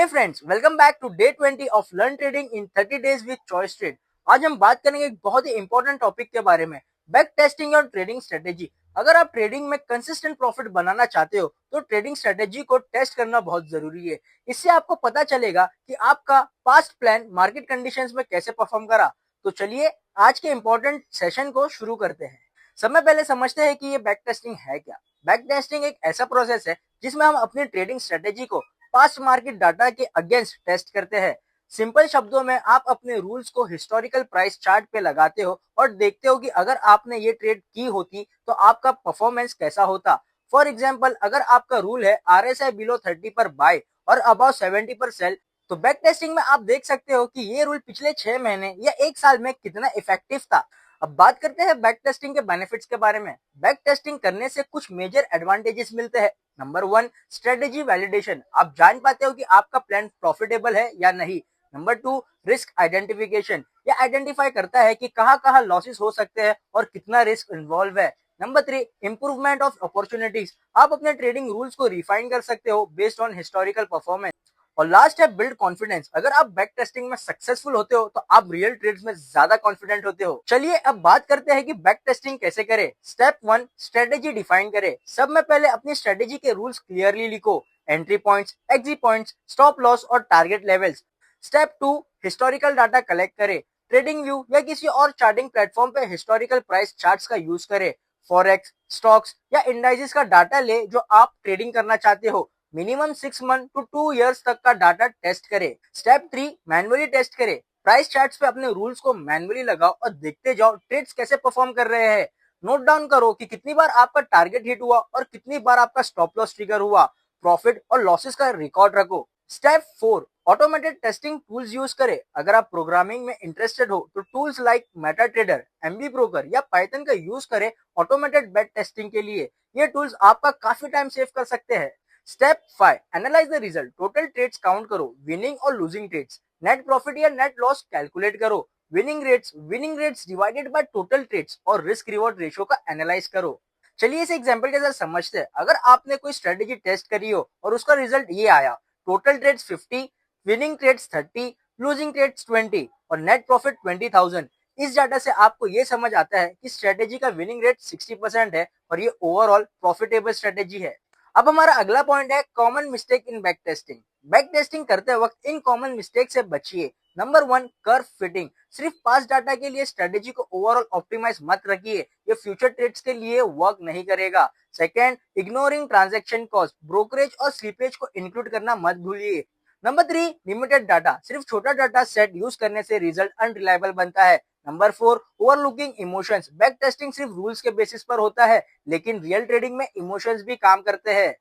Hey friends, welcome back to day 20 of learn trading in 30 days with Choice Trade. आज हम बात करेंगे एक बहुत ही इंपॉर्टेंट टॉपिक के बारे में, बैक टेस्टिंग और ट्रेडिंग स्ट्रेटेजी। अगर आप ट्रेडिंग में कंसिस्टेंट प्रॉफिट बनाना चाहते हो तो ट्रेडिंग स्ट्रेटेजी को टेस्ट करना बहुत जरूरी है। इससे आपको पता चलेगा कि आपका पास्ट प्लान मार्केट कंडीशंस में कैसे परफॉर्म करा। तो चलिए आज के इंपॉर्टेंट सेशन को शुरू करते हैं। सबसे पहले समझते हैं कि ये बैक टेस्टिंग है क्या। बैक टेस्टिंग एक ऐसा प्रोसेस है जिसमें हम अपनी ट्रेडिंग स्ट्रेटेजी को पास्ट मार्केट डाटा के अगेंस्ट टेस्ट करते हैं। सिंपल शब्दों में आप अपने रूल्स को हिस्टोरिकल प्राइस चार्ट पे लगाते हो और देखते हो कि अगर आपने ये ट्रेड की होती तो आपका परफॉर्मेंस कैसा होता। फॉर एग्जांपल, अगर आपका रूल है RSI बिलो 30 पर बाय और अबाव 70 पर सेल, तो बैक टेस्टिंग में आप देख सकते हो कि ये रूल पिछले 6 महीने या 1 साल में कितना इफेक्टिव था। अब बात करते हैं बैक टेस्टिंग के बेनिफिट्स के बारे में। बैक टेस्टिंग करने से कुछ मेजर एडवांटेजेस मिलते हैं। Number 1, strategy validation. आप जान पाते हो कि आपका प्लान प्रॉफिटेबल है या नहीं। Number 2, risk identification. यह आइडेंटिफाई करता है कि कहां लॉसेस हो सकते हैं और कितना रिस्क इन्वॉल्व है। Number 3, improvement of opportunities. आप अपने ट्रेडिंग रूल्स को रिफाइन कर सकते हो बेस्ड ऑन हिस्टोरिकल परफॉर्मेंस। और लास्ट है बिल्ड कॉन्फिडेंस। अगर आप बैक टेस्टिंग में सक्सेसफुल होते हो तो आप रियल ट्रेड्स में ज्यादा कॉन्फिडेंट होते हो। चलिए अब बात करते हैं कि बैक टेस्टिंग कैसे करें। स्टेप 1, स्ट्रेटेजी डिफाइन करें। सब में पहले अपनी स्ट्रेटेजी के रूल्स क्लियरली लिखो। Entry points, exit points, stop loss और target levels. Step 2, historical data collect करें। ट्रेडिंग व्यू या किसी और चार्टिंग प्लेटफॉर्म पे हिस्टोरिकल प्राइस चार्ट्स का यूज करें। फॉरेक्स, स्टॉक्स या इंडाइसेस का डाटा ले जो आप ट्रेडिंग करना चाहते हो। मिनिमम 6 मंथ टू 2 इयर्स तक का डाटा टेस्ट करें। स्टेप 3, मैनुअली टेस्ट करें। प्राइस चार्ट्स पे अपने रूल्स को मैनुअली लगाओ और देखते जाओ ट्रेड्स कैसे परफॉर्म कर रहे हैं। नोट डाउन करो कि कितनी बार आपका टारगेट हिट हुआ और कितनी बार आपका स्टॉप लॉस ट्रिगर हुआ। प्रॉफिट और लॉसेस का रिकॉर्ड रखो। Step 4, automated testing tools use करें। अगर आप प्रोग्रामिंग में इंटरेस्टेड हो तो tools like MetaTrader, MB broker या पाइथन का यूज करें ऑटोमेटेड बैक टेस्टिंग के लिए। ये टूल्स आपका काफी टाइम सेव कर सकते हैं। Step 5, analyse the result. Total trades count करो, विनिंग और लूजिंग ट्रेड्स। नेट प्रॉफिट या नेट लॉस कैलकुलेट करो। Winning rates divided by total trades और रिस्क रिवॉर्ड रेशियो का एनालाइज करो। चलिए इस एग्जांपल के साथ समझते हैं। अगर आपने कोई स्ट्रेटेजी टेस्ट करी हो और उसका रिजल्ट ये आया, total trades 50, winning trades 30, losing trades 20 और नेट प्रॉफिट 20,000। इस डाटा से आपको ये समझ आता है कि स्ट्रेटेजी का विनिंग रेट 60% है और ये ओवरऑल प्रॉफिटेबल स्ट्रेटेजी है। अब हमारा अगला पॉइंट है common mistake in back testing. Back testing करते वक्त इन कॉमन मिस्टेक से बचिए। Number 1, curve fitting. सिर्फ पास डाटा के लिए स्ट्रेटेजी को ओवरऑल ऑप्टिमाइज मत रखिए, ये फ्यूचर ट्रेड्स के लिए वर्क नहीं करेगा। Second, ignoring transaction cost. Brokerage और स्लीपेज को इंक्लूड करना मत भूलिए। Number 3, limited data. सिर्फ छोटा डाटा सेट यूज करने से रिजल्ट अनरिलायबल बनता है। Number 4, overlooking emotions. Back testing सिर्फ रूल्स के बेसिस पर होता है, लेकिन रियल ट्रेडिंग में इमोशंस भी काम करते हैं।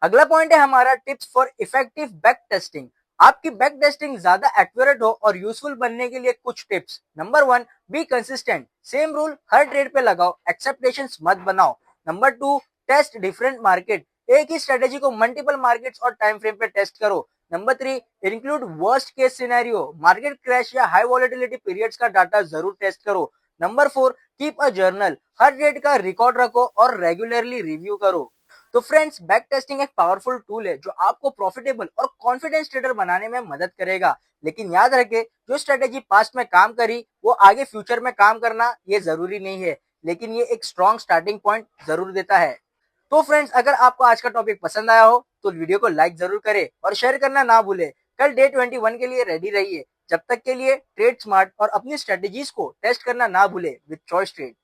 अगला पॉइंट है हमारा tips for effective back testing. आपकी बैक टेस्टिंग ज्यादा एक्यूरेट हो और यूजफुल बनने के लिए कुछ tips. Number 1, be consistent. Same rule her trade पे लगाओ, एक्सेप्टेशंस मत बनाओ। Number 2, taste different market. एक ही स्ट्रेटेजी को मल्टीपल मार्केट्स और टाइम फ्रेम पे टेस्ट करो। Number 3, include worst case scenario. Market crash या हाई वॉलेटिलिटी पीरियड्स का डाटा जरूर टेस्ट करो। Number 4, keep a journal. Her trade का रिकॉर्ड रखो और रेगुलरली रिव्यू करो। तो फ्रेंड्स, बैक टेस्टिंग एक पावरफुल टूल है जो आपको प्रॉफिटेबल और कॉन्फिडेंस ट्रेडर बनाने में मदद करेगा। लेकिन याद रखें, जो स्ट्रेटेजी पास्ट में काम करी वो आगे फ्यूचर में काम करना ये जरूरी नहीं है, लेकिन ये एक स्ट्रॉन्ग स्टार्टिंग पॉइंट जरूर देता है। तो फ्रेंड्स, अगर आपको आज का टॉपिक पसंद आया हो तो वीडियो को लाइक जरूर करें और शेयर करना ना भूलें। कल डे 21 के लिए रेडी रहिए। जब तक के लिए ट्रेड स्मार्ट और अपनी स्ट्रेटेजीज को टेस्ट करना ना भूलें विद चॉइस ट्रेड।